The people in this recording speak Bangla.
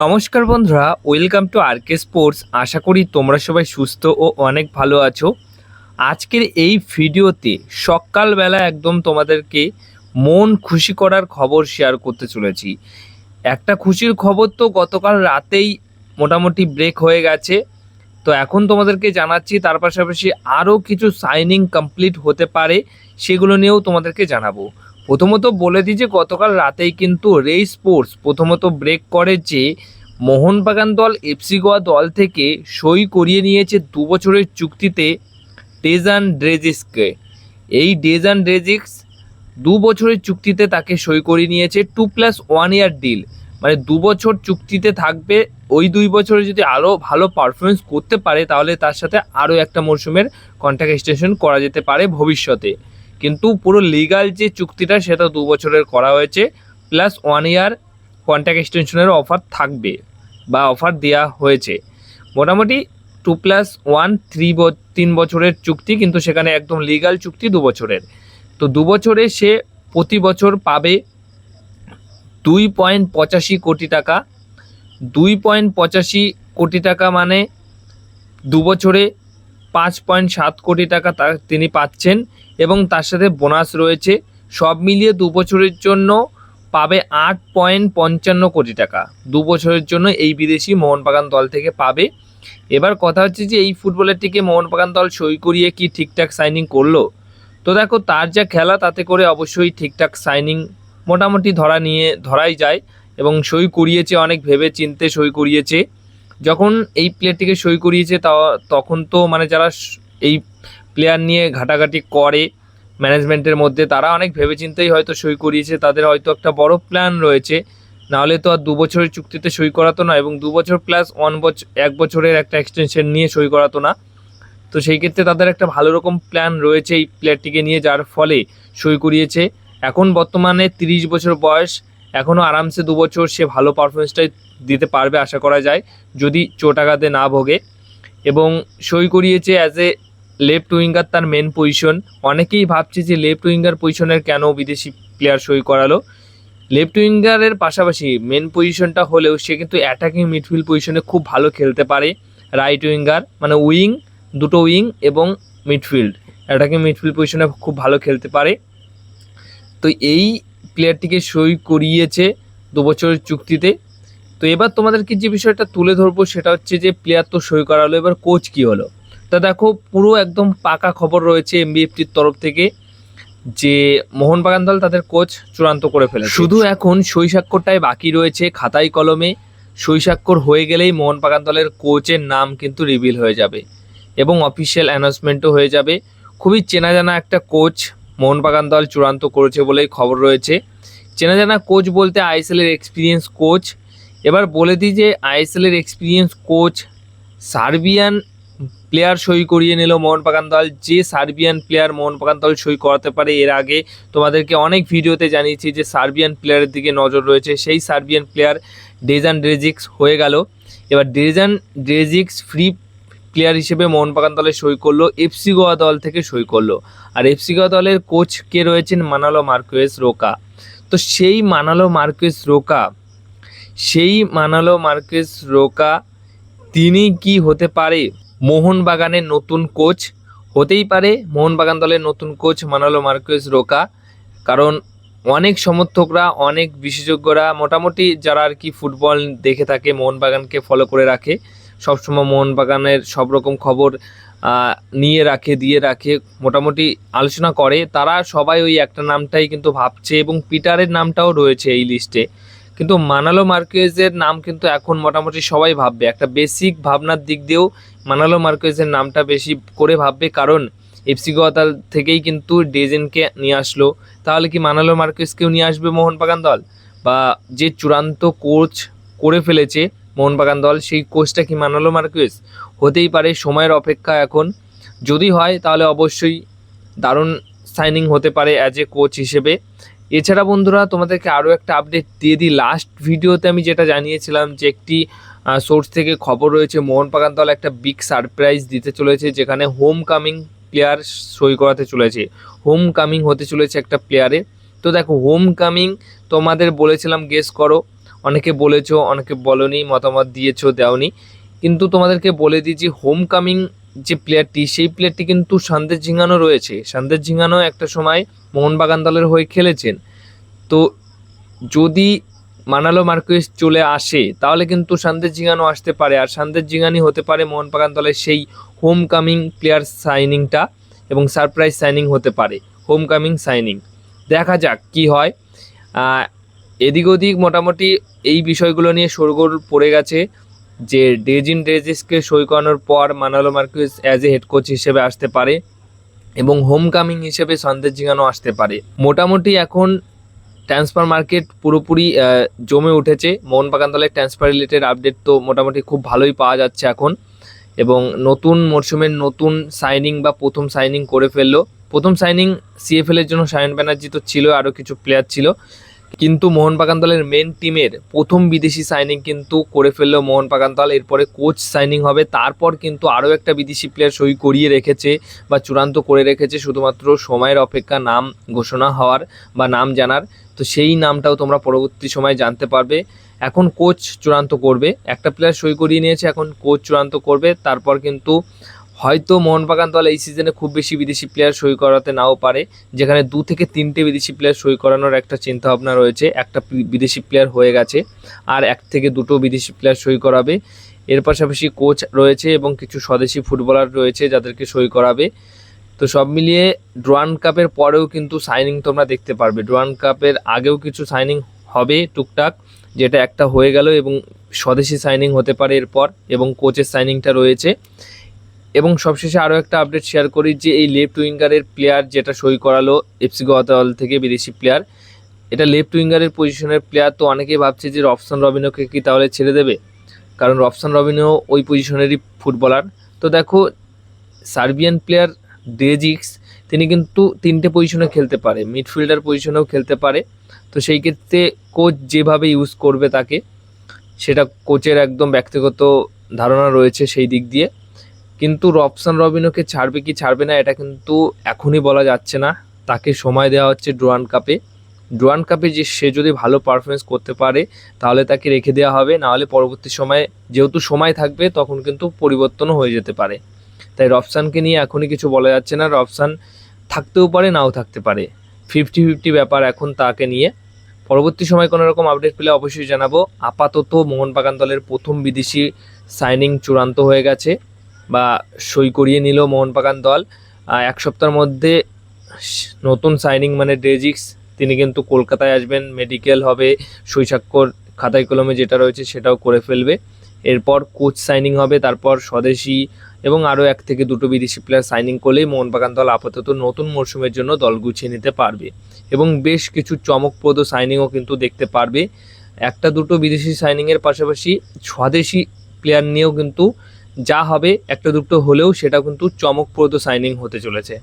নমস্কার বন্ধুরা, ওয়েলকাম টু আরকে স্পোর্টস। আশা করি তোমরা সবাই সুস্থ ও অনেক ভালো আছো। আজকের এই ভিডিওতে সকালবেলা একদম তোমাদেরকে মন খুশি করার খবর শেয়ার করতে চলেছি। একটা খুশির খবর তো গতকাল রাতেই মোটামুটি ব্রেক হয়ে গেছে, তো এখন তোমাদেরকে জানাচ্ছি। তার পাশাপাশি আরও কিছু সাইনিং কমপ্লিট হতে পারে, সেগুলো নিয়েও তোমাদেরকে জানাবো। প্রথমত বলে দিই যে গতকাল রাতেই কিন্তু রে স্পোর্টস প্রথমত ব্রেক করে যে মোহনবাগান দল এফসি গোয়া দল থেকে সই করিয়ে নিয়েছে 2 বছরের চুক্তিতে ডেজান ড্রেজিক্সকে। এই ডেজান ড্রেজিক্স 2 বছরের চুক্তিতে তাকে সই করিয়ে নিয়েছে 2+1 ইয়ার ডিল, মানে 2 বছর চুক্তিতে থাকবে। ওই 2 বছরে যদি আরও ভালো পারফরমেন্স করতে পারে তাহলে তার সাথে আরও একটা মরশুমের কন্ট্রাক্ট এক্সটেনশন করা যেতে পারে ভবিষ্যতে। কিন্তু পুরো লিগাল যে চুক্তিটা সেটা 2 বছরের করা হয়েছে, +1 ইয়ার কন্ট্রাক্ট এক্সটেনশনের অফার থাকবে বা অফার দেওয়া হয়েছে। মোটামুটি 2+1 3 বছরের চুক্তি, কিন্তু সেখানে একদম লিগাল চুক্তি 2 বছরের। তো 2 বছরে সে প্রতি বছর পাবে 2.85 কোটি টাকা। 2.85 কোটি টাকা মানে 2 বছরে 5.7 কোটি টাকা তিনি পাচ্ছেন, এবং তার সাথে বোনাস রয়েছে। সব মিলিয়ে 2 বছরের জন্য পাবে 8.55 কোটি টাকা 2 বছরের জন্য এই বিদেশি মোহনবাগান দল থেকে পাবে। এবার কথা হচ্ছে যে এই ফুটবলারটিকে মোহনবাগান দল সই করিয়ে কি ঠিকঠাক সাইনিং করলো? তো দেখো, তার যা খেলা তাতে করে অবশ্যই ঠিকঠাক সাইনিং মোটামুটি ধরাই যায়, এবং সই করিয়েছে অনেক ভেবে চিনতে সই করিয়েছে। যখন এই প্লেয়ারটিকে সই করিয়েছে তখন তো মানে যারা এই প্লেয়ার নিয়ে ঘাটাঘাটি করে ম্যানেজমেন্টের মধ্যে, তারা অনেক ভেবেচিন্তেই হয়তো সই করিয়েছে। তাদের হয়তো একটা বড় প্ল্যান রয়েছে, নাহলে তো আর 2 বছরের চুক্তিতে সই করাতো না, এবং 2 বছর প্লাস 1 বছরের একটা এক্সটেনশন নিয়ে সই করাতো না। তো সেই ক্ষেত্রে তাদের একটা ভালো রকম প্ল্যান রয়েছে এই প্লেয়ারটিকে নিয়ে, যার ফলে সই করিয়েছে। এখন বর্তমানে 30 বছর বয়স, এখনও আরামসে 2 বছর সে ভালো পারফরমেন্সটাই দিতে পারবে আশা করা যায়, যদি চোটাঘাতে না ভোগে। এবং সই করিয়েছে অ্যাজ এ লেফট উইঙ্গার, তার মেন পজিশন। অনেকেই ভাবছে যে লেফট উইঙ্গার পজিশনের কেন বিদেশি প্লেয়ার সই করালো। লেফট উইঙ্গারের পাশাপাশি মেন পজিশনটা হলেও সে কিন্তু অ্যাটাকিং মিডফিল্ড পজিশনে খুব ভালো খেলতে পারে। রাইট উইঙ্গার মানে দুটো উইং এবং মিডফিল্ড, অ্যাটাকিং মিডফিল্ড পজিশনে খুব ভালো খেলতে পারে। তো এই প্লেয়ারটিকে সই করিয়েছে 2 বছরের চুক্তিতে। তো এবার তোমাদেরকে যে বিষয়টা তুলে ধরবো সেটা হচ্ছে যে প্লেয়ার তো সই করালো, এবার কোচ কি হলো। তা দেখো, পুরো একদম পাকা খবর রয়েছে এমবিএফটির তরফ থেকে যে মোহনবাগান দল তাদের কোচ চূড়ান্ত করে ফেলেছে। শুধু এখন সই স্বাক্ষরটাই বাকি রয়েছে খাতায় কলমে। সই স্বাক্ষর হয়ে গেলেই মোহনবাগান দলের কোচের নাম কিন্তু রিভিল হয়ে যাবে এবং অফিসিয়াল অ্যানাউন্সমেন্টও হয়ে যাবে। খুবই চেনা জানা একটা কোচ মোহনবাগান দল চূড়ান্ত করেছে বলেই খবর রয়েছে। চেনা জানা কোচ বলতে আইএসএলের এক্সপিরিয়েন্স কোচ। এবার বলে দিই যে আইএসএলের এক্সপিরিয়েন্স কোচ সার্বিয়ান প্লেয়ার সই করিয়ে নিল মোহনবাগান দল। যে সার্বিয়ান প্লেয়ার মোহনবাগান দল সই করাতে পারে, এর আগে তোমাদেরকে অনেক ভিডিওতে জানিয়েছি যে সার্বিয়ান প্লেয়ারের দিকে নজর রয়েছে। সেই সার্বিয়ান প্লেয়ার ডেজান ড্রেজিক্স হয়ে গেল। এবার ডেজান ড্রেজিক্স ফ্রি প্লেয়ার হিসেবে মোহনবাগান দলে সই করলো, এফসি গোয়া দল থেকে সই করলো। আর এফসি গোয়া দলের কোচ কে রয়েছেন? মানালো মার্কুয়েস রোকা। তো সেই মানালো মার্কুয়েস রোকা তিনি কি হতে পারে মোহনবাগানের নতুন কোচ? হতেই পারে মোহনবাগান দলের নতুন কোচ মানালো মার্কুয়েস রোকা, কারণ অনেক সমর্থকরা, অনেক বিশেষজ্ঞরা, মোটামুটি যারা আর কি ফুটবল দেখে থাকে, মোহনবাগানকে ফলো করে রাখে, সবসময় মোহনবাগানের সব রকম খবর দিয়ে রাখে, মোটামুটি আলোচনা করে, তারা সবাই ওই একটা নামটাই কিন্তু ভাবছে, এবং পিটারের নামটাও রয়েছে এই লিস্টে। কিন্তু মানালো মার্কুয়েজের নাম কিন্তু এখন মোটামুটি সবাই ভাববে। একটা বেসিক ভাবনার দিক দিয়েও মানালো মার্কুয়েজের নামটা বেশি করে ভাববে, কারণ এফসি গোয়া দল থেকেই কিন্তু ডেজেনকে নিয়ে আসলো। তাহলে কি মানালো মার্কুয়েজকেও নিয়ে আসবে মোহনবাগান দল? বা যে চূড়ান্ত কোচ করে ফেলেছে মোহনবাগান দল, সেই কোচটা কি মানালো মার্কুয়েজ? হতেই পারে, সময়ের অপেক্ষা এখন। যদি হয় তাহলে অবশ্যই দারুণ সাইনিং হতে পারে অ্যাজ এ কোচ হিসেবে। এছাড়া বন্ধুরা, তোমাদেরকে আরও একটা আপডেট দিয়ে দিই। লাস্ট ভিডিওতে আমি যেটা জানিয়েছিলাম যে একটি সোর্স থেকে খবর রয়েছে মোহনবাগান দল একটা বিগ সারপ্রাইজ দিতে চলেছে, যেখানে হোম কামিং প্লেয়ার সই করাতে চলেছে, হোম কামিং হতে চলেছে একটা প্লেয়ারে। তো দেখো, হোম কামিং তোমাদের বলেছিলাম, গেস করো অনেকে বলেছো, অনেকে বলনি, মতামত দিয়েছো, দেওনি। কিন্তু তোমাদেরকে বলে দিই যে হোম কামিং যে প্লেয়ারটি, সেই প্লেয়ারটি কিন্তু সন্দেশ ঝিঙানো রয়েছে। সন্দেশ ঝিঙানো একটা সময় মোহনবাগান দলের হয়ে খেলেছেন। তো যদি মানালো মার্কুয়েস চলে আসে তাহলে কিন্তু সন্দেশ ঝিঙানো আসতে পারে, আর সন্দেশ ঝিঙানি হতে পারে মোহনবাগান দলের সেই হোম কামিং প্লেয়ার সাইনিংটা, এবং সারপ্রাইজ সাইনিং হতে পারে, হোম কামিং সাইনিং। দেখা যাক কি হয়। এদিক ওদিক মোটামুটি এই বিষয়গুলো নিয়ে শোরগোল পড়ে গেছে যে ডেজিন ড্রেজেসকে সই করানোর পর মানালো Marques as a head coach হিসেবে আসতে পারে, এবং হোম কামিং হিসেবে সন্দেশ ঝিঙানো আসতে পারে। মোটামুটি এখন ট্রান্সফার মার্কেট পুরোপুরি জমে উঠেছে। মোহনবাগান দলের ট্রান্সফার রিলেটেড আপডেট তো মোটামুটি খুব ভালোই পাওয়া যাচ্ছে এখন, এবং নতুন মরশুমের নতুন সাইনিং বা প্রথম সাইনিং করে ফেললো। প্রথম সাইনিং সিএফএলের জন্য সায়ন ব্যানার্জি তো ছিল, আরও কিছু প্লেয়ার ছিল, কিন্তু মোহনবাগান দলের মেন টিমের প্রথম বিদেশি সাইনিং কিন্তু করে ফেললো মোহনবাগান দল। এরপরে কোচ সাইনিং হবে, তারপর কিন্তু আরও একটা বিদেশি প্লেয়ার সই করিয়ে রেখেছে বা চূড়ান্ত করে রেখেছে, শুধুমাত্র সময়ের অপেক্ষা নাম ঘোষণা হওয়ার বা নাম জানার। তো সেই নামটাও তোমরা পরবর্তী সময় জানতে পারবে। এখন কোচ চূড়ান্ত করবে, একটা প্লেয়ার সই করিয়ে নিয়েছে, এখন কোচ চূড়ান্ত করবে। তারপর কিন্তু হয়তো মোহনবাগান দল এই সিজনে খুব বেশি বিদেশি প্লেয়ার সই করাতে নাও পারে, যেখানে 2 থেকে 3টে বিদেশি প্লেয়ার সই করানোর একটা চিন্তাভাবনা রয়েছে। একটা বিদেশি প্লেয়ার হয়ে গেছে, আর 1 থেকে 2টো বিদেশি প্লেয়ার সই করাবে। এর পাশাপাশি কোচ রয়েছে এবং কিছু স্বদেশি ফুটবলার রয়েছে যাদেরকে সই করাবে। তো সব মিলিয়ে ডুরান্ড কাপের পরেও কিন্তু সাইনিং তোমরা দেখতে পারবে। ডুরান্ড কাপের আগেও কিছু সাইনিং হবে টুকটাক, যেটা একটা হয়ে গেল, এবং স্বদেশি সাইনিং হতে পারে এরপর, এবং কোচের সাইনিংটা রয়েছে। এবং সবশেষে আরও একটা আপডেট শেয়ার করি যে এই লেফট উইঙ্গারের প্লেয়ার যেটা সই করালো এফসি গোয়া দল থেকে বিদেশি প্লেয়ার, এটা লেফট উইঙ্গারের পজিশনের প্লেয়ার। তো অনেকেই ভাবছে যে রবসন রবিনোকে কি তাহলে ছেড়ে দেবে, কারণ রবসন রবিনো ওই পজিশনেরই ফুটবলার। তো দেখো, সার্বিয়ান প্লেয়ার ড্রেজিক্স, তিনি কিন্তু 3টে পজিশনে খেলতে পারে, মিডফিল্ডার পজিশনেও খেলতে পারে। তো সেই ক্ষেত্রে কোচ যেভাবে ইউজ করবে তাকে, সেটা কোচের একদম ব্যক্তিগত ধারণা রয়েছে সেই দিক দিয়ে। কিন্তু রবসন রবিনোকে ছাড়বে কি ছাড়বে না এটা কিন্তু এখনই বলা যাচ্ছে না, তাকে সময় দেওয়া হচ্ছে ডুরান্ড কাপে। ডুরান্ড কাপে যে সে যদি ভালো পারফরমেন্স করতে পারে তাহলে তাকে রেখে দেওয়া হবে, নাহলে পরবর্তী সময়ে যেহেতু সময় থাকবে তখন কিন্তু পরিবর্তনও হয়ে যেতে পারে। তাই রবসানকে নিয়ে এখনই কিছু বলা যাচ্ছে না, রবসান থাকতেও পারে নাও থাকতে পারে, 50-50 ব্যাপার এখন তাকে নিয়ে। পরবর্তী সময় কোনো রকম আপডেট পেলে অবশ্যই জানাবো। আপাতত মোহনবাগান দলের প্রথম বিদেশি সাইনিং চূড়ান্ত হয়ে গেছে বা সই করিয়ে নিল মোহনবাগান দল। 1 সপ্তাহের মধ্যে নতুন সাইনিং মানে ড্রেজিক্স, তিনি কিন্তু কলকাতায় আসবেন, মেডিকেল হবে, সই স্বাক্ষর খাতায় কলমে যেটা রয়েছে সেটাও করে ফেলবে। এরপর কোচ সাইনিং হবে, তারপর স্বদেশি এবং আরও 1 থেকে 2টো বিদেশি প্লেয়ার সাইনিং করলেই মোহনবাগান দল আপাতত নতুন মরশুমের জন্য দল গুছিয়ে নিতে পারবে, এবং বেশ কিছু চমকপ্রদ সাইনিংও কিন্তু দেখতে পারবে। 1-2টো বিদেশি সাইনিংয়ের পাশাপাশি স্বদেশি প্লেয়ার নিয়েও কিন্তু যা হবে, 1-2টো হলেও সেটা কিন্তু চমকপ্রদ সাইনিং হতে চলেছে।